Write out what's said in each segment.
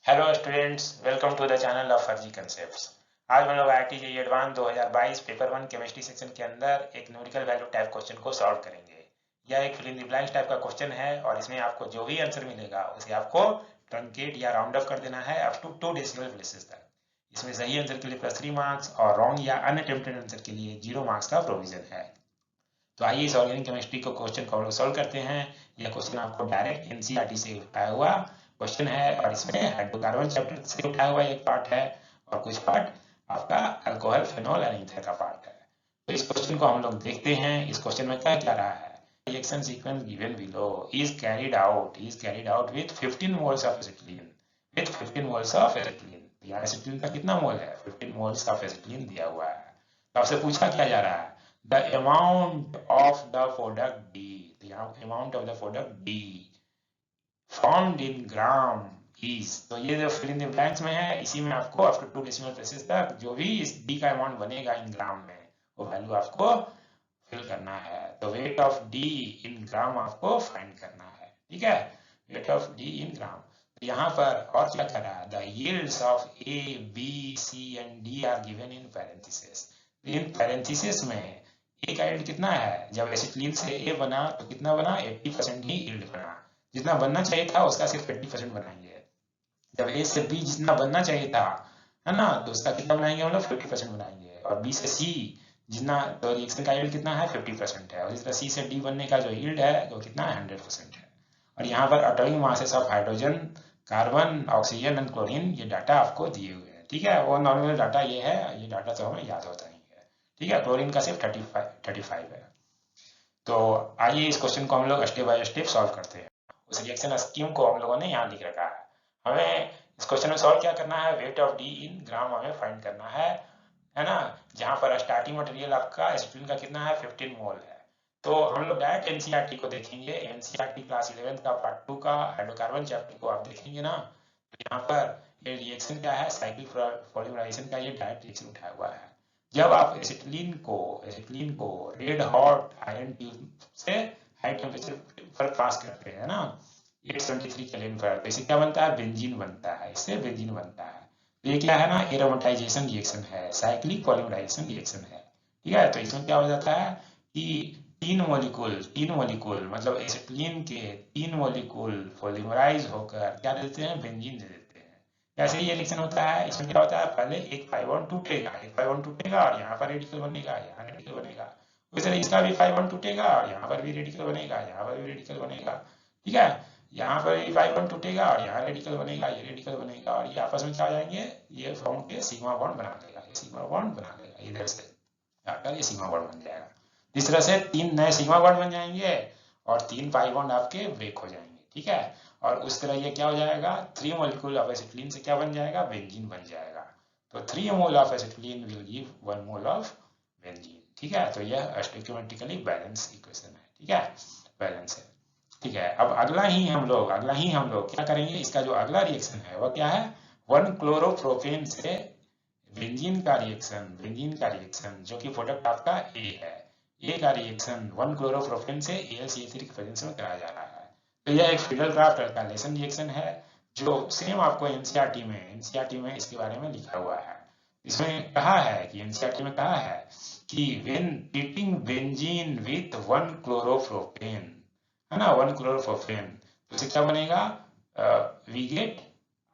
Hello students, welcome to the channel of फर्जी concepts. आज हम लोग IIT JEE advance 2022 paper one chemistry section के अंदर एक न्यूमेरिकल वैल्यू टाइप क्वेश्चन को सॉल्व करेंगे। यह एक fill in the blanks type का क्वेश्चन है और इसमें आपको जो भी आंसर मिलेगा उसे आपको ट्रंकेट या राउंड ऑफ कर देना है अप टू 2 डेसिमल प्लेसेस तक। इसमें सही आंसर के लिए +3 मार्क्स और रॉन्ग या अनअटेम्प्टेड आंसर के लिए 0 मार्क्स का प्रोविजन है। तो आइए इस ऑर्गेनिक केमिस्ट्री को क्वेश्चन को हम लोग सॉल्व करते हैं। यह क्वेश्चन आपको डायरेक्ट एनसीईआरटी से उठाया हुआ क्वेश्चन है और इसमें हाइड्रोकार्बन चैप्टर से उठाया हुआ एक पार्ट है और कुछ पार्ट आपका अल्कोहल फेनॉल एंड ईथर का पार्ट है। तो इस क्वेश्चन को हम लोग देखते हैं। इस क्वेश्चन में क्या क्या रहा है। Reaction sequence given below is carried out with 15 moles of acetylene with 15 moles of acetylene. यहाँ एसिटिलीन का कितना मोल है? 15 मोल्स ऑफ एसिटिलीन दिया हुआ है। तो आपसे पूछा क्या जा रहा है? the amount of the product D, the amount of the product D formed in gram is, तो ये जो फिल इन द ब्लैंक्स में है इसी में आपको आफ्टर 2 डेसिमल प्लेसेस तक जो भी इस D का अमाउंट बनेगा इन ग्राम में वो वैल्यू आपको फिल करना है। तो weight of D in gram आपको फाइंड करना है। ठीक है, weight of D in gram. यहाँ पर और क्या कर रहा है? The yields of A, B, C and D are given in parenthesis. In parenthesis में ए का यील्ड कितना है? जब एसिटिलीन से ए बना तो कितना बना? 80% ही यील्ड बना। जितना बनना चाहिए था उसका सिर्फ 80% बनाएंगे। जब ए से बी जितना बनना चाहिए था, है ना, तो उसका कितना बनाएंगे हम लोग? 50% बनाएंगे। और बी से सी जितना, तो रिएक्शन का यील्ड कितना है? 50% है। और इस तरह सी से डी बनने का जो यील्ड है वो कितना है? 100% है। और यहाँ पर atomic masses of hydrogen, carbon, oxygen and chlorine, ये डाटा आपको दिए हुए हैं। ठीक है, वो नॉर्मल डाटा ये है, ये डाटा तो हमें याद होता नहीं है। ठीक है, क्लोरीन का सिर्फ 35 है। तो आइए इस क्वेश्चन को हम लोग स्टेप बाय स्टेप सॉल्व करते हैं। उस रिएक्शन स्कीम को हम लोगों ने यहाँ लिख रखा है। हमें इस क्वेश्चन में सॉल्व क्या करना है? वेट ऑफ डी इन ग्राम हमें फाइंड करना है ना। जहाँ पर स्टार्टिंग मटेरियल आपका एसिटिलीन का कितना है? 15 मोल है। तो हम लोग डायरेक्ट एनसीईआरटी को देखेंगे। एनसीईआरटी क्लास 11 का पार्ट 2 का हाइड्रोकार्बन चैप्टर को आप देखेंगे ना। तो यहाँ पर ये रिएक्शन क्या है? साइक्लिक पॉलीमराइजेशन का ये डायरेक्ट रिएक्शन उठाया हुआ है। जब आप एसिटिलीन को रेड हॉट आयरन ट्यूब से हाई टेम्परेचर पर पास करते हैं ना, 873 केल्विन पर, तो इससे क्या बनता है? बेंजीन बनता है। इससे बेंजीन बनता है। तो ये क्या है ना? एरोमेटाइजेशन रिएक्शन है, साइक्लिक पॉलीमराइजेशन रिएक्शन है। ठीक है, तो इसमें क्या हो जाता है कि तीन मॉलिक्यूल मतलब एसिटिलीन के 3 मॉलिक्यूल पॉलीमराइज होकर क्या देते हैं? बेंजीन दे देते हैं। कैसे ये रिएक्शन होता है? इसमें क्या होता है? पहले एक 5 बॉन्ड टूटेगा और यहाँ पर रेडिकल बनेगा, यहाँ रेडिकल बनेगा। उसी तरह इसका भी 5 बॉन्ड टूटेगा और यहाँ पर भी रेडिकल बनेगा, यहाँ पर भी रेडिकल बनेगा। ठीक है, यहाँ पर भी 5 बॉन्ड टूटेगा और यहाँ रेडिकल बनेगा, ये रेडिकल बनेगा और ये आपस में क्या हो जाएंगे? ये फॉर्म के सिग्मा बॉन्ड बना लेगा, ये सिग्मा बॉन्ड बना लेगा, इधर से आकर ये सिग्मा बॉन्ड बन जाएगा। इस तरह से 3 नए सिग्मा बॉन्ड बन जाएंगे और 3 पाई बॉन्ड आपके ब्रेक हो जाएंगे। ठीक है, और उस तरह ये क्या हो जाएगा? 3 मॉलिक्यूल ऑफ एसिटिलीन से क्या बन जाएगा? बेंजीन बन जाएगा। तो 3 mole of acetylene will give 1 mole of benzene. ठीक है, तो यह स्टोइकियोमेट्रिकली बैलेंस इक्वेशन है। ठीक है, बैलेंस है। ठीक है, अब अगला ही हम लोग क्या करेंगे? इसका जो अगला रिएक्शन है वह क्या है? 1 क्लोरोप्रोपेन से बेंजीन का रिएक्शन जो कि प्रोडक्ट आपका ए है। ए का रिएक्शन 1 क्लोरोप्रोपेन से AlCl3 के प्रेजेंस में कराया जा रहा है। तो यह एक फिडलक्राफ्ट अल्काइलेशन रिएक्शन है जो सेम आपको एनसीईआरटी में इसके बारे में लिखा हुआ है। इसमें कहा है कि एनसीईआरटी में कहा है कि when treating benzene with 1 chloropropane, है ना, 1 क्लोरोप्रोपेन, तो इससे क्या बनेगा? We get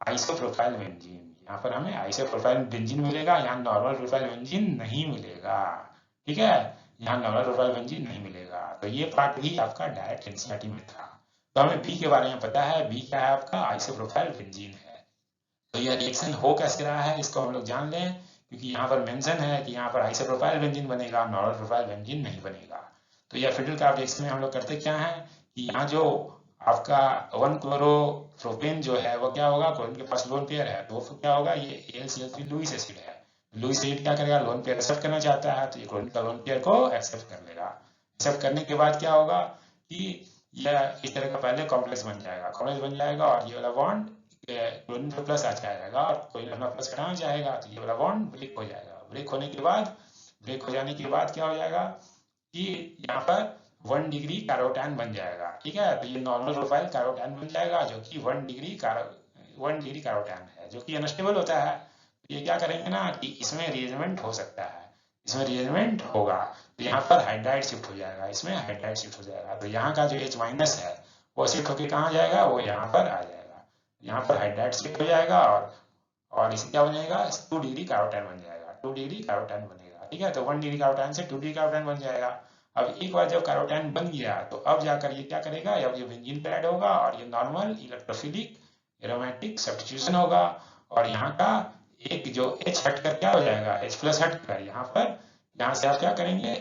isopropyl benzene. यहाँ पर हमें आइसोप्रोपाइल बेंजीन मिलेगा, यहाँ नॉर्मल प्रोपाइल बेंजीन नहीं मिलेगा। ठीक है, यहाँ नॉर्मल प्रोपाइल बेंजीन नहीं मिलेगा। तो ये पार्ट भी आपका डायरेक्ट एनसीईआरटी में था। तो हमें बी के बारे में पता है। बी क्या है आपका? आइसोप्रोपाइल बेंजीन है। तो यह रिएक्शन हो कैसे रहा है इसको हम लोग जान लें, क्योंकि यहाँ पर मेंशन है कि यहाँ पर आइसोप्रोपाइल बेंजीन बनेगा, नॉर्मल प्रोपाइल बेंजीन नहीं बनेगा। तो यह फिडलक्राफ्ट रिएक्शन में हम लोग करते क्या है कि यहाँ जो आपका 1 क्लोरोप्रोपेन जो है वो क्या होगा? क्लोरीन के पास लोन पेयर है तो क्या होगा? ये AlCl3 लुईस एसिड है। लुईस एसिड क्या करेगा? लोन पेयर एक्सेप्ट करना चाहता है तो ये क्लोरीन का लोन पेयर को एक्सेप्ट कर लेगा। एक्सेप्ट करने के बाद क्या होगा कि यह इस तरह का पहले कॉम्प्लेक्स बन जाएगा और ये वाला बॉन्ड क्लोरीन पे प्लस आ जाएगा और क्लोरीन अपना प्लस हटाना चाहेगा तो ये वाला बॉन्ड ब्रेक हो जाएगा। ब्रेक हो जाने के बाद क्या हो जाएगा कि यहाँ पर 1 डिग्री कैरोटैन बन जाएगा। ठीक है, तो ये नॉर्मल प्रोफाइल कैरोटैन बन जाएगा जो कि 1 डिग्री 1 डिग्री कार्बोटैन है जो कि अनस्टेबल होता है। ये क्या करेंगे ना कि इसमें रीअरेंजमेंट हो सकता है, इसमें रीअरेंजमेंट होगा तो यहाँ पर हाइड्राइड शिफ्ट हो जाएगा, इसमें हाइड्राइड शिफ्ट हो जाएगा, तो यहाँ का जो H माइनस है वो शिफ्ट होकर कहाँ जाएगा, वो यहाँ पर आ जाएगा, यहाँ पर हाइड्राइड शिफ्ट हो जाएगा और इसे क्या बनेगा 2 डिग्री कार्बोटैन बन जाएगा, 2 डिग्री कार्बोटैन बनेगा। ठीक है, तो 1 डिग्री कार्बोटैन से 2 डिग्री कार्बोटैन बन जाएगा। अब एक बार जब कार्बोटैन बन गया तो अब जाकर ये क्या करेगा, अब ये बेंजीन पे ऐड होगा और ये नॉर्मल इलेक्ट्रोफिलिक एरोमेटिक सब्स्टिट्यूशन होगा और यहाँ का एक जो H हटकर क्या हो जाएगा, H प्लस हटकर यहाँ पर, यहाँ से आप क्या करेंगे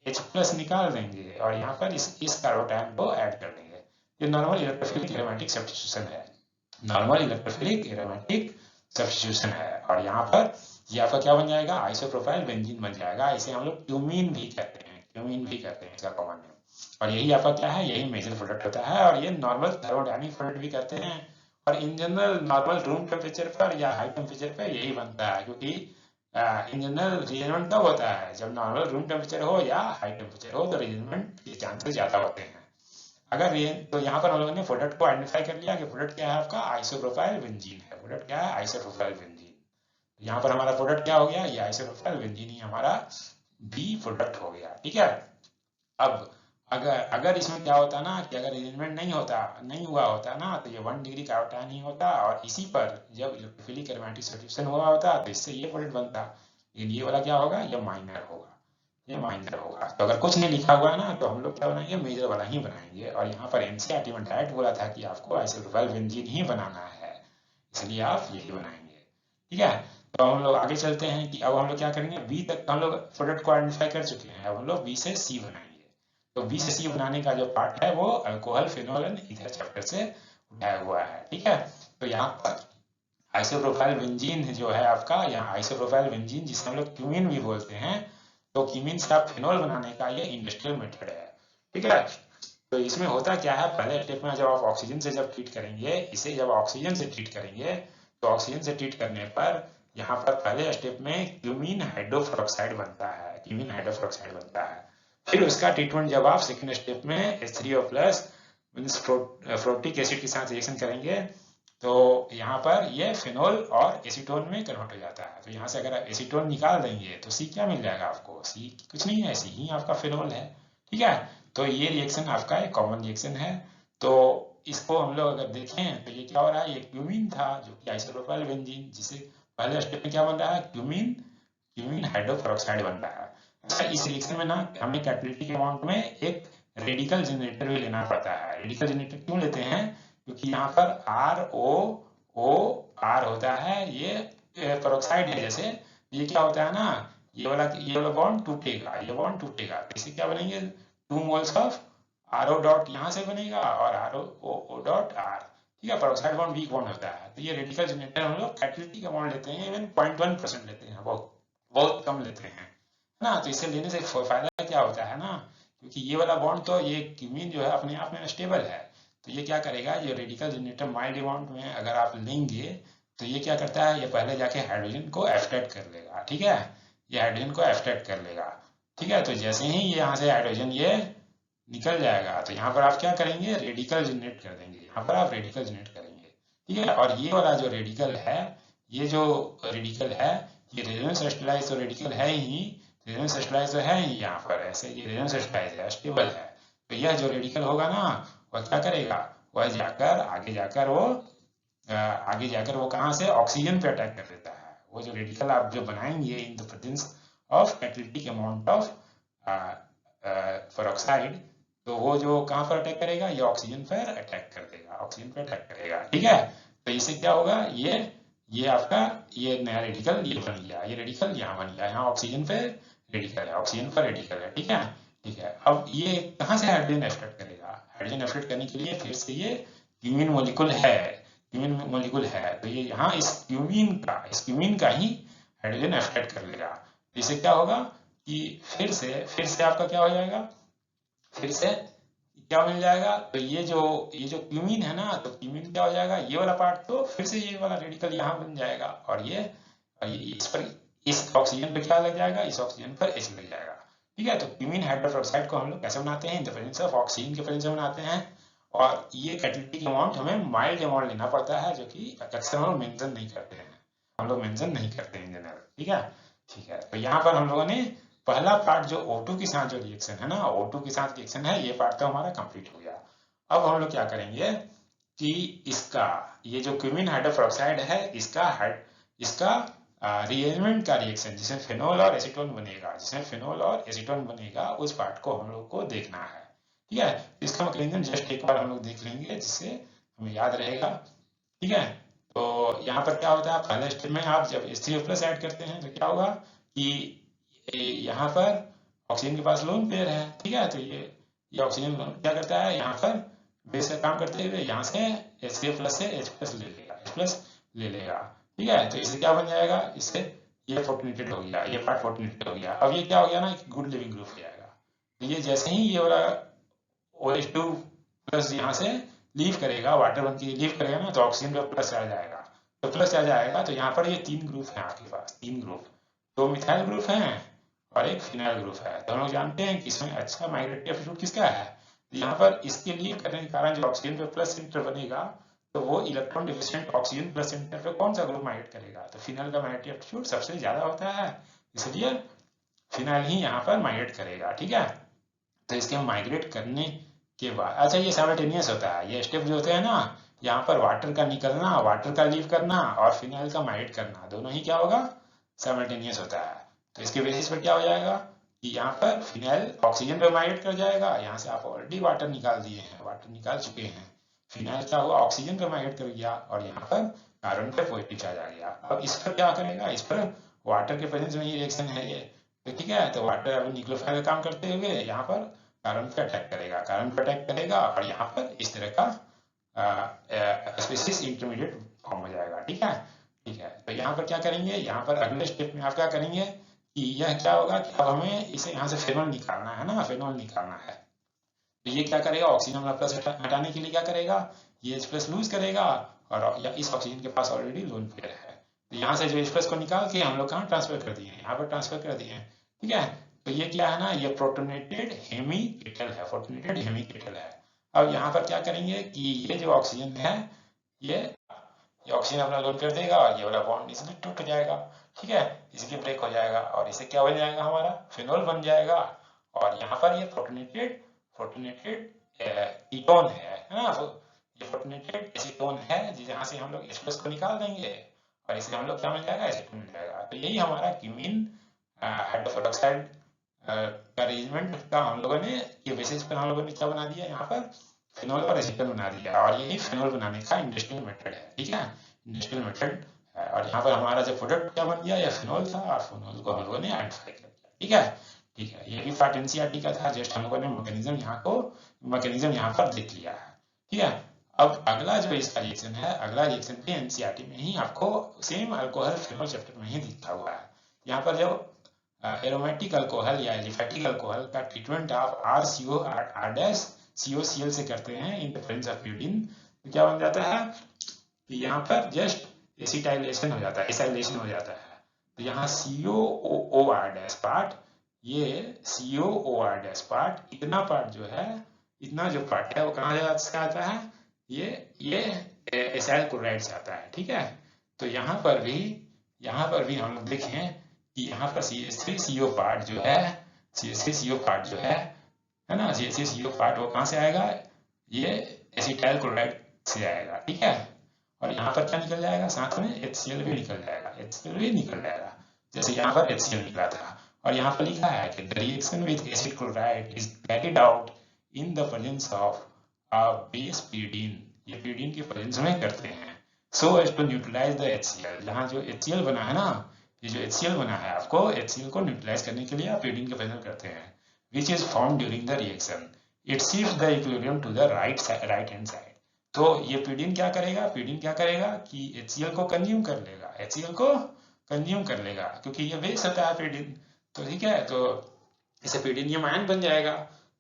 H प्लस निकाल देंगे और यहाँ पर इस कार्बोटैन को ऐड कर देंगे। ये नॉर्मल इलेक्ट्रोफिलिक एरोमेटिक सब्स्टिट्यूशन है, नॉर्मल इलेक्ट्रोफिलिक एरोमेटिक सब्स्टिट्यूशन है। और यहाँ पर ये आपका क्या बन जाएगा, आइसोप्रोपाइल बेंजीन बन जाएगा। इसे हम लोग क्यूमीन भी कहते हैं, क्यूमीन भी कहते हैं इसका कॉमन नेम। और यही आपका क्या है, यही मेजर प्रोडक्ट होता है और ये नॉर्मल थर्मोडायनामिक प्रोडक्ट भी कहते हैं। और in general normal room temperature पर या हाई टेम्परेचर पर यही बनता है, क्योंकि इन जनरल रीअरेंजमेंट कब होता है, जब नॉर्मल रूम टेम्परेचर हो या हाई टेम्परेचर हो तो रीअरेंजमेंट के चांसेस ज्यादा होते हैं। अगर तो यहाँ पर हम लोगों ने प्रोडक्ट को आइडेंटिफाई कर लिया कि प्रोडक्ट क्या है, आपका आइसोप्रोपाइल बेंजीन है। प्रोडक्ट क्या है, आइसोप्रोपाइल बेंजीन। यहाँ पर हमारा प्रोडक्ट क्या हो गया, ये आइसोप्रोपाइल बेंजीन ही हमारा बी प्रोडक्ट हो गया। ठीक है, अब अगर इसमें क्या होता ना कि अगर अरेंजमेंट नहीं हुआ होता ना तो ये 1 डिग्री कार्बोटैन ही होता और इसी पर जब इलेक्ट्रोफिलिक एरोमेटिक सब्स्टिट्यूशन हुआ होता तो इससे ये प्रोडक्ट बनता। लेकिन ये वाला क्या होगा, ये माइनर होगा, ये माइनर होगा। तो अगर कुछ नहीं लिखा हुआ है ना तो हम लोग क्या बनाएंगे, मेजर वाला ही बनाएंगे। और यहाँ पर एनसीईआरटी में डायरेक्ट बोला था कि आपको आइसोप्रोपाइल बेंजीन ही बनाना है, इसलिए आप यही बनाएंगे। ठीक है, तो हम लोग आगे चलते हैं कि अब हम लोग क्या करेंगे, बी तक हम लोग प्रोडक्ट को आइडेंटिफाई कर चुके हैं, अब हम लोग बी से सी बनाएंगे। तो बी से सी बनाने का जो पार्ट है वो alcohol, phenol and ether chapter से उठाया हुआ है। ठीक है, तो यहाँ पर आइसोप्रोपाइल बेंजीन जो है आपका, यहाँ आइसोप्रोपाइल बेंजीन जिसे हम लोग क्यूमीन भी बोलते हैं, तो क्यूमीन से आप फिनोल बनाने का ये इंडस्ट्रियल मेथड है। ठीक है, तो इसमें होता क्या है, पहले स्टेप में जब आप ऑक्सीजन से जब ट्रीट करेंगे, इसे जब ऑक्सीजन से ट्रीट करेंगे तो ऑक्सीजन से ट्रीट करने पर यहाँ पर पहले स्टेप में क्यूमीन हाइड्रोफ्लोरोक्साइड बनता है, क्यूमीन हाइड्रोफ्लोरोक्साइड बनता है। फिर उसका ट्रीटमेंट जब आप सेकेंड स्टेप में H3O+ मींस फ्लोटिक एसिड के साथ रिएक्शन करेंगे तो यहाँ पर ये फिनोल और एसीटोन में कन्वर्ट हो जाता है। तो यहाँ से अगर आप एसीटोन निकाल देंगे तो सी क्या मिल जाएगा आपको, सी कुछ नहीं है, सी ही आपका फिनोल है। ठीक है, तो ये रिएक्शन आपका एक कॉमन रिएक्शन है। तो इसको हम लोग अगर देखें तो ये क्या हो रहा है, ये क्यूमीन था जो कि आइसोप्रोपाइल बेंजीन, जिसे पहले स्टेप में क्या बन रहा है, क्यूमीन हाइड्रोपेरोक्साइड बन रहा है। अच्छा, इस रिएक्शन में ना हमें कैटालिटिक अमाउंट में एक रेडिकल जनरेटर भी लेना पड़ता है। रेडिकल जनरेटर क्यों लेते हैं, क्योंकि यहाँ पर ROOR होता है, ये पेरोक्साइड है। जैसे ये क्या होता है ना, ये वाला बॉन्ड टूटेगा, ये बॉन्ड टूटेगा, इसे क्या बनेंगे 2 मोल्स ऑफ RO डॉट यहाँ से बनेगा और RO डॉट R। ठीक है, पेरोक्साइड बॉन्ड वीक बॉन्ड होता है। तो ये रेडिकल जनरेटर हम लोग कैटालिटिक अमाउंट लेते हैं, इवन 0.1% लेते हैं, बहुत कम लेते हैं ना। तो इसे लेने से फायदा क्या होता है ना, क्योंकि ये वाला बॉन्ड तो ये क्यूमीन जो है अपने आप में स्टेबल है, तो ये क्या करेगा, ये रेडिकल जनरेटर माइल्ड अमाउंट में अगर आप लेंगे तो ये क्या करता है, ये पहले जाके हाइड्रोजन को एब्स्ट्रैक्ट कर लेगा। ठीक है, ये हाइड्रोजन को एब्स्ट्रैक्ट कर लेगा। ठीक है, तो जैसे ही ये यहाँ से हाइड्रोजन ये निकल जाएगा तो यहाँ पर आप क्या करेंगे, रेडिकल जनरेट कर देंगे, यहाँ पर आप रेडिकल जनरेट करेंगे। ठीक है, और ये वाला जो रेडिकल है, ये जो रेडिकल है, ये रेजोनेंस स्टेबलाइज तो रेडिकल है ही, रेजोनेंस स्टेबलाइज तो है ही यहाँ पर, ऐसे ये रेजोनेंस स्टेबलाइज है, स्टेबल है। तो यह जो रेडिकल होगा ना वह क्या करेगा, वह जाकर आगे जाकर वो कहाँ से ऑक्सीजन पे अटैक कर देता है। वो जो रेडिकल आप जो बनाएंगे in the presence of catalytic amount of peroxide, तो वो जो कहाँ पर अटैक करेगा, ये ऑक्सीजन पर अटैक कर देगा, ऑक्सीजन पर अटैक करेगा। ठीक है, तो इससे क्या होगा, ये आपका ये नया रेडिकल ये बन गया, ये रेडिकल यहाँ बन गया, यहाँ ऑक्सीजन पे रेडिकल है, ऑक्सीजन पर रेडिकल है। ठीक है, ठीक है, अब ये कहाँ से हाइड्रोजन एब्स्ट्रैक्ट करेगा, हाइड्रोजन एब्स्ट्रैक्ट करने के लिए फिर से ये क्यूमीन मॉलिक्यूल है, तो ये यहाँ इस क्यूमीन का ही हाइड्रोजन एब्स्ट्रैक्ट कर लेगा। इससे क्या होगा कि फिर से आपका क्या हो जाएगा, फिर से क्या मिल जाएगा, तो ये जो क्यूमीन है ना, तो क्यूमीन क्या हो जाएगा, ये वाला पार्ट तो फिर से ये वाला रेडिकल यहाँ बन जाएगा और ये इस पर इस ऑक्सीजन पे क्या लग जाएगा, इस ऑक्सीजन पर H लग जाएगा। ठीक है, तो क्यूमीन हाइड्रोपेरोक्साइड को हम लोग कैसे बनाते हैं, in the presence of oxygen के प्रेजेंस में बनाते हैं। और ये कैटेलिटिक अमाउंट हमें माइल्ड अमाउंट लेना पड़ता है, जो कि अक्सर हम लोग मेंशन नहीं करते हैं, हम लोग मेंशन नहीं करते हैं जनरल। ठीक है, ठीक है। तो यहाँ पर हम लोगों ने पहला पार्ट जो O2 के साथ जो रिएक्शन है ना, O2 के साथ रिएक्शन है, ये पार्ट तो हमारा कंप्लीट हो गया। अब हम लोग क्या करेंगे कि इसका ये जो क्यूमीन हाइड्रोपेरोक्साइड है, इसका रीअरेंजमेंट का रिएक्शन जिसमें फेनोल और एसीटोन बनेगा, उस पार्ट को हम लोग को देखना है। ठीक है, इसका मैकेनिज्म जस्ट एक बार हम लोग देख लेंगे जिससे हमें याद रहेगा। ठीक है, तो यहाँ पर क्या होता है, पहले स्टेप में आप जब H3O+ ऐड करते हैं तो क्या होगा कि यहाँ पर ऑक्सीजन के पास लोन पेयर है। ठीक है, तो ये ऑक्सीजन क्या करता है, यहाँ पर बेस का काम करते हुए यहाँ से H3O+ से H+ ले लेगा। ठीक है, तो इससे क्या बन जाएगा, इससे ये फोर्टुनेटेड हो गया, ये पार्ट फोर्टुनेटेड हो गया। अब ये क्या हो गया ना, गुड लिविंग ग्रुप हो जाएगा। तो ये जैसे ही ये वाला OH2+ यहाँ से लीव करेगा, वाटर बन के लीव करेगा ना, तो ऑक्सीजन का प्लस आ जाएगा। तो प्लस आ जाएगा तो यहाँ पर ये 3 ग्रुप है आपके पास, 3 ग्रुप, 2 मिथाइल ग्रुप हैं और एक फिनाइल ग्रुप है। तो हम लोग जानते हैं कि इसमें अच्छा माइग्रेटरी एप्टीट्यूड किसका है। तो यहाँ पर इसके लीव करने के कारण जो ऑक्सीजन पे प्लस सेंटर बनेगा, तो वो electron deficient oxygen plus centre पे कौन सा ग्रुप माइग्रेट करेगा, तो फिनाइल का माइग्रेटरी एप्टीट्यूड सबसे ज्यादा होता है, इसलिए फिनाइल ही यहाँ पर माइग्रेट करेगा। ठीक है, तो इसके माइग्रेट करने के बाद, अच्छा ये साइमल्टेनियस होता है, ये स्टेप जो होते हैं ना, यहाँ पर वाटर का निकलना, वाटर का लीव करना और फिनाइल का माइग्रेट करना, दोनों ही क्या होगा, साइमल्टेनियस होता है। तो इसके बेसिस पर क्या हो जाएगा कि यहाँ पर फिनाइल ऑक्सीजन पे माइग्रेट कर जाएगा, यहाँ से आप ऑलरेडी वाटर निकाल दिए हैं, वाटर निकाल चुके हैं, फिनाइल क्या हुआ, ऑक्सीजन पे माइग्रेट कर गया और यहाँ पर कार्बन पे पॉजिटिव चार्ज आ गया। अब इस पर क्या करेगा, इस पर वाटर के प्रेजेंस में ही रिएक्शन है ये, तो ठीक है, तो वाटर अभी न्यूक्लियोफाइल का काम करते हुए यहाँ पर कार्बन पे अटैक करेगा, और यहाँ पर इस तरह का स्पीशीज इंटरमीडिएट फॉर्म हो जाएगा। ठीक है, ठीक है। तो यहाँ पर क्या करेंगे, यहाँ पर अगले स्टेप में आप क्या करेंगे कि यह क्या होगा कि अब हमें इसे यहाँ से फेनॉल निकालना है ना, फेनॉल निकालना है। तो ये क्या करेगा, ऑक्सीजन प्लस हटाने के लिए क्या करेगा, ये H+ लूज करेगा और इस ऑक्सीजन के पास ऑलरेडी लोन पेयर है, तो यहाँ से जो H+ को निकाल के हम लोग कहाँ ट्रांसफर कर दिए, यहाँ पर ट्रांसफर कर दिए। ठीक है, तो ये क्या है ना, ये प्रोटोनेटेड हेमीकेटल है, प्रोटोनेटेड हेमीकेटल है। अब यहाँ पर क्या करेंगे कि ये जो ऑक्सीजन है, ये ऑक्सीजन अपना लोड कर देगा और ये वाला बॉन्ड इसलिए टूट जाएगा। ठीक है, इसलिए ब्रेक हो जाएगा और इससे क्या बन जाएगा, हमारा फिनोल बन जाएगा। और यहाँ पर ये प्रोटोनेटेड कीटोन है ना, तो ये प्रोटोनेटेड एसीटोन है, जहाँ से हम लोग H+ को निकाल देंगे और इसे हम लोग क्या मिल जाएगा, एसीटोन मिल जाएगा। तो यही हमारा क्यूमीन हाइड्रोपेरोक्साइड का अरेंजमेंट का हम लोगों ने, ये बेसिस पर हम लोगों ने क्या बना दिया, यहाँ पर फिनोल और एसीटोन बना दिया, और यही फिनोल बनाने का इंडस्ट्रियल मेथड है। ठीक है, इंडस्ट्रियल मेथड है, और यहाँ पर हमारा जो प्रोडक्ट क्या बन गया, यह फिनोल था, और फिनोल को हम लोगों ने आइडेंटिफाई कर दिया। ठीक है, ठीक है, ये भी पार्ट NCERT का था, जस्ट हम लोगों ने मैकेनिज्म यहाँ पर देख लिया है। ठीक है, अब अगला जो इसका रिएक्शन है, अगला रिएक्शन भी NCERT में ही आपको सेम अल्कोहल फिनोल चैप्टर में ही दिखा हुआ है। यहाँ पर जो एरोमेटिक अल्कोहल या एलिफेटिक अल्कोहल का ट्रीटमेंट आप RCOCl से करते हैं इन प्रेजेंस ऑफ प्यूरिन, तो क्या बन जाता है कि यहाँ पर जस्ट एसिटाइलेशन हो जाता है, एसाइलेशन हो जाता है। तो यहाँ COOR' पार्ट, ये COOR' पार्ट, इतना पार्ट जो है, इतना जो पार्ट है वो कहाँ से आता है, ये एसाइल क्लोराइड से आता है। ठीक है, तो यहाँ पर भी हम लोग देखें कि यहाँ पर CH3CO पार्ट जो है, CH3CO पार्ट जो है ना, CH3CO पार्ट वो कहाँ से आएगा, ये एसिटाइल क्लोराइड से आएगा। ठीक है, और यहाँ पर क्या निकल जाएगा, साथ में HCl भी निकल जाएगा, जैसे यहाँ पर HCl निकला था। और यहाँ पर लिखा है कि the reaction with acid chloride is carried out in the presence of a base pyridine, ये pyridine की प्रेजेंस में करते हैं, so as to neutralize the HCl। यहाँ जो HCl बना है ना, ये जो HCl बना है, आपको HCl को न्यूट्रलाइज करने के लिए आप pyridine की प्रेजेंस करते हैं, which is formed during the reaction, it shifts the equilibrium to the right hand side। तो ये pyridine क्या करेगा कि HCl को कंज्यूम कर लेगा, क्योंकि ये बेस होता है pyridine। तो ठीक है, तो इसे pyridine आयन बन जाएगा,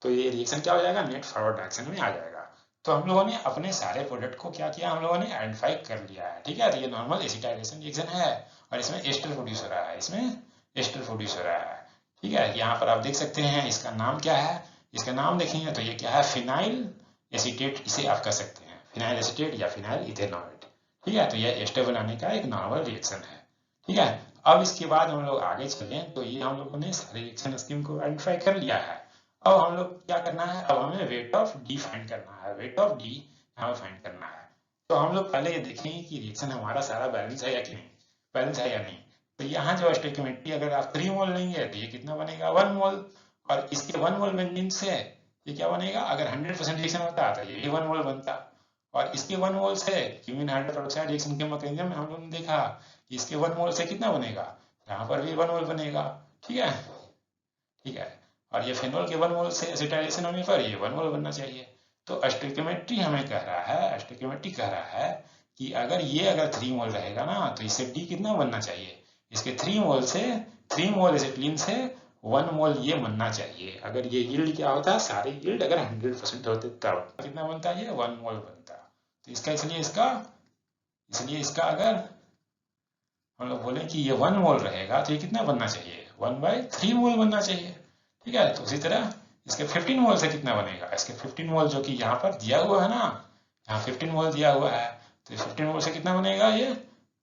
तो ये रिएक्शन क्या हो जाएगा, नेट फॉरवर्ड डायरेक्शन में आ जाएगा। तो हम लोगों ने अपने सारे प्रोडक्ट को क्या किया, हम लोगों ने आइडेंटिफाई कर लिया है। ठीक है, तो ये नॉर्मल एसिटाइलेशन रिएक्शन है और इसमें एस्टर प्रोड्यूस हो रहा है, ठीक है, यहाँ पर आप देख सकते हैं इसका नाम क्या है, इसका नाम देखेंगे तो ये क्या है, फिनाइल एसीटेट इसे आप कह सकते हैं, फिनाइल एसीटेट या फिनाइल इथेनॉइड। ठीक है, तो यह एस्टर बनाने का एक नॉर्मल रिएक्शन है। ठीक है, अब इसके बाद हम लोग आगे चलें तो ये हम लोगों ने सारे रिएक्शन स्कीम को आइडेंटिफाई कर लिया है। अब हम लोग क्या करना है, अब हमें वेट ऑफ डी फाइंड करना है। वेट ऑफ डी हमें फाइंड करना है। तो हम लोग पहले ये देखेंगे कि रिएक्शन हमारा सारा बैलेंस है या कि नहीं, बैलेंस है या नहीं। तो यहाँ जो स्टोइकियोमेट्री अगर आप 3 मोल लेंगे तो ये कितना बनेगा 1 मोल, और इसके 1 मोल बेंजीन से ये क्या बनेगा, अगर 100% रिएक्शन होता तो ये 1 मोल बनता, और इसके 1 मोल से क्यूमीन हाइड्रोक्साइड रिएक्शन के मैकेनिज्म में हम लोगों ने देखा कि इसके 1 मोल से कितना बनेगा, यहाँ पर भी 1 मोल बनेगा। ठीक है, ठीक है, और ये फेनॉल के 1 मोल से एसिटाइलेशन होने पर ये 1 मोल बनना चाहिए। तो स्टोइकियोमेट्री हमें कह रहा है, स्टोइकियोमेट्री कह रहा है कि अगर ये अगर 3 मोल रहेगा ना तो इससे डी कितना बनना चाहिए, इसके 3 मोल से 3 मोल एसिटिलीन से 1 मोल ये बनना चाहिए। अगर ये यील्ड क्या होता है, सारे यील्ड अगर 100% होते तब कितना बनता है, ये 1 मोल बनता। तो इसका इसलिए इसका अगर हम लोग बोले कि ये 1 मोल रहेगा तो ये कितना बनना चाहिए, 1/3 मोल बनना चाहिए। ठीक है, तो उसी तरह इसके 15 मोल से कितना बनेगा, इसके 15 मोल जो कि यहाँ पर दिया हुआ है ना, यहाँ 15 मोल दिया हुआ है, तो 15 मोल से कितना बनेगा, ये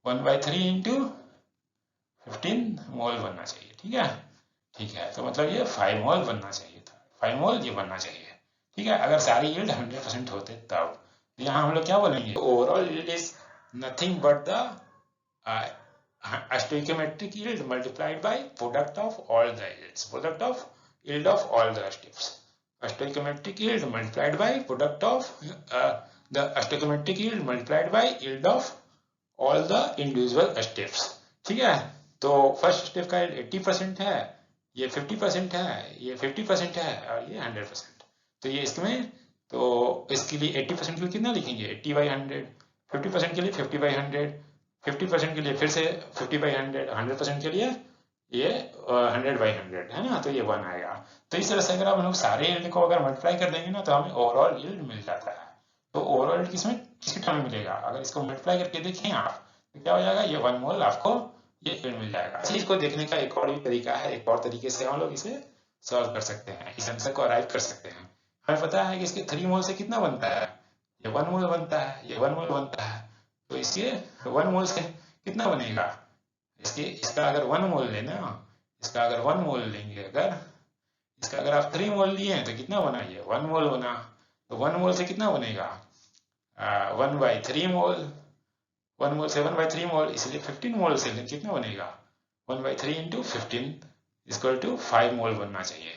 1/3 इंटू 15 मोल बनना चाहिए। ठीक है, ठीक है, तो मतलब ये 5 मोल बनना चाहिए था, 5 मोल ये बनना चाहिए। ठीक है, अगर सारी यील्ड 100% होते तब। तो यहाँ हम लोग क्या बोलेंगे, overall yield is nothing but the stoichiometric yield multiplied by product of all the yields, product of yield of all the steps. Stoichiometric yield multiplied by product of the stoichiometric yield multiplied by yield of all the individual steps. ठीक है, तो first step का yield 80% है, ये 50% है, ये 50% है, और ये 100%। तो ये इसमें, तो इसके लिए 80% के लिए कितना लिखेंगे, 80/100, 50% के लिए 50/100, 50% के लिए फिर से 50/100, 100% के लिए ये 100/100 है ना, तो ये 1 आएगा। तो इस तरह से अगर आप लोग सारे यील्ड को अगर मल्टीप्लाई कर देंगे ना तो हमें ओवरऑल यील्ड मिल जाता है। तो ओवरऑल यील्ड किसके टर्म में मिलेगा, अगर इसको मल्टीप्लाई करके देखें आप तो क्या हो जाएगा, ये 1 मोल आपको ये यील्ड मिल जाएगा। चीज को देखने का एक और भी तरीका है, एक और तरीके से हम लोग इसे सॉल्व कर सकते हैं, इस आंसर को अराइव कर सकते हैं। हमें पता है कि इसके 3 मोल से कितना बनता है, ये 1 मोल बनता है, ये 1 मोल बनता है। तो इसके 1 मोल से कितना बनेगा, इसका अगर 1 मोल लेना, इसका अगर 1 मोल लेंगे, अगर इसका अगर आप 3 मोल लिए तो कितना बना, ये 1 मोल बना। तो 1 मोल से कितना बनेगा, 1/3 मोल, 1 मोल से 1/3 मोल, इसलिए 15 मोल से कितना बनेगा, 1/3 इंटू 15 इक्वल टू 5 मोल बनना चाहिए।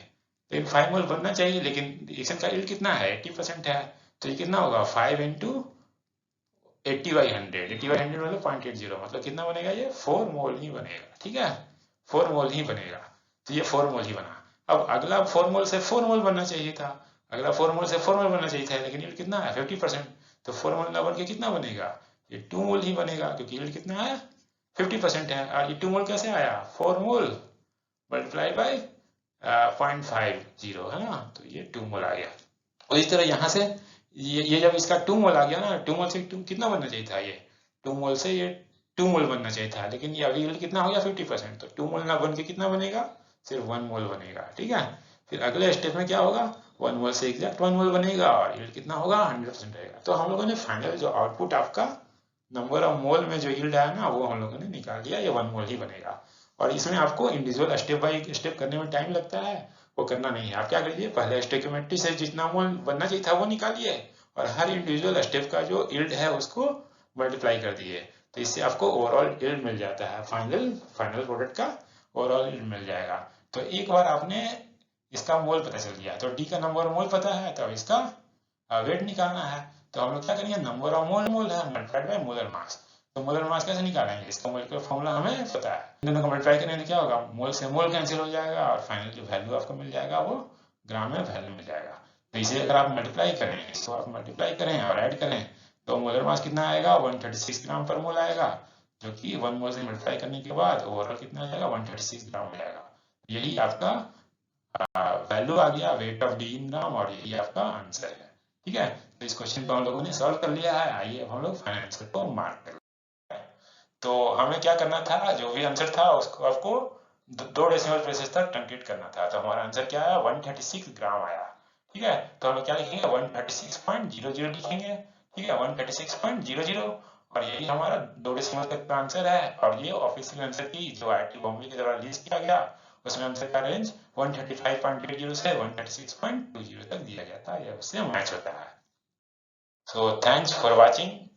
लेकिन 5 मोल बनना चाहिए, लेकिन रिएक्शन का यील्ड कितना है, 80% है, तो ये कितना होगा, 5 इंटू 80/100, 80/100 मतलब 0.80, मतलब कितना बनेगा, ये 4 मोल ही बनेगा। ठीक है, 4 मोल ही बनेगा, तो ये 4 मोल ही बना। अब अगला 4 मोल से 4 मोल बनना चाहिए था, अगला 4 मोल से 4 मोल बनना चाहिए था, लेकिन यील्ड कितना है 50%, तो 4 मोल ना बन के कितना बनेगा, ये 2 मोल ही बनेगा, क्योंकि यील्ड कितना है 50% है। और ये 2 मोल कैसे आया, 4 मोल मल्टीप्लाई बाय 0.50 है ना, तो ये 2 मोल आ गया। और इस तरह यहाँ से ये जब इसका 2 मोल आ गया ना, 2 मोल से कितना बनना चाहिए था, ये 2 मोल से ये 2 मोल बनना चाहिए था, लेकिन ये अभी यील्ड कितना हो गया 50%, तो 2 मोल ना बन के कितना बनेगा, सिर्फ 1 मोल बनेगा। ठीक है, फिर अगले स्टेप में क्या होगा, 1 मोल से एग्जैक्ट 1 मोल बनेगा और यील्ड कितना होगा 100% रहेगा। तो हम लोगों ने फाइनल जो आउटपुट आपका नंबर ऑफ मोल में जो यील्ड आया ना वो हम लोगों ने निकाल लिया, ये 1 मोल ही बनेगा। और इसमें आपको इंडिविजुअल स्टेप बाय स्टेप करने में टाइम लगता है, वो करना नहीं है। आप क्या करिए, पहले स्टोइकियोमेट्री से जितना मोल बनना चाहिए था वो निकालिए, और हर इंडिविजुअल स्टेप का जो यील्ड है उसको मल्टीप्लाई कर दिए, तो इससे आपको ओवरऑल यील्ड मिल जाता है, फाइनल प्रोडक्ट का ओवरऑल यील्ड मिल जाएगा। तो एक बार आपने इसका मोल पता चल गया, तो डी का नंबर मोल पता है, तो इसका वेट निकालना है। तो हम लोग क्या करेंगे, नंबर ऑफ मोल है मल्टीप्लाइड बाय मोलर मास। तो मोलर मास कैसे निकालेंगे, इसका मोलेक्युलर फॉर्मूला हमें पता है, दोनों को मल्टीप्लाई करेंगे तो क्या होगा, मोल से मोल कैंसिल हो जाएगा और फाइनल जो वैल्यू आपको मिल जाएगा वो ग्राम में वैल्यू मिल जाएगा। तो इसे अगर आप मल्टीप्लाई करें, इसको आप मल्टीप्लाई करें और ऐड करें तो मोलर मास कितना आएगा, 136 ग्राम पर मोल आएगा, जो कि 1 मोल से मल्टीप्लाई करने के बाद ओवरऑल कितना आ जाएगा 136 ग्राम हो जाएगा। यही आपका वैल्यू आ गया, वेट ऑफ डी इन ग्राम, और यही आपका आंसर है। ठीक है, तो इस क्वेश्चन को हम लोगों ने सॉल्व कर लिया है। आइए अब हम लोग फाइनल आंसर को मार्क कर। तो हमें क्या करना था, जो भी आंसर था उसको आपको 2 डेसिमल प्लेसेस तक ट्रंकेट करना था। तो हमारा आंसर क्या आया, 136 ग्राम आया। ठीक है, तो हम लोग क्या लिखेंगे 136.00 लिखेंगे। ठीक है, 136.00, और यही हमारा 2 डेसिमल तक का आंसर है। और ये ऑफिशियल आंसर की जो IIT बॉम्बे के द्वारा रिलीज किया गया, उसमें आंसर का रेंज 135.80 से 136.20 तक दिया गया था। यह उससे मैच होता है। So thanks for watching.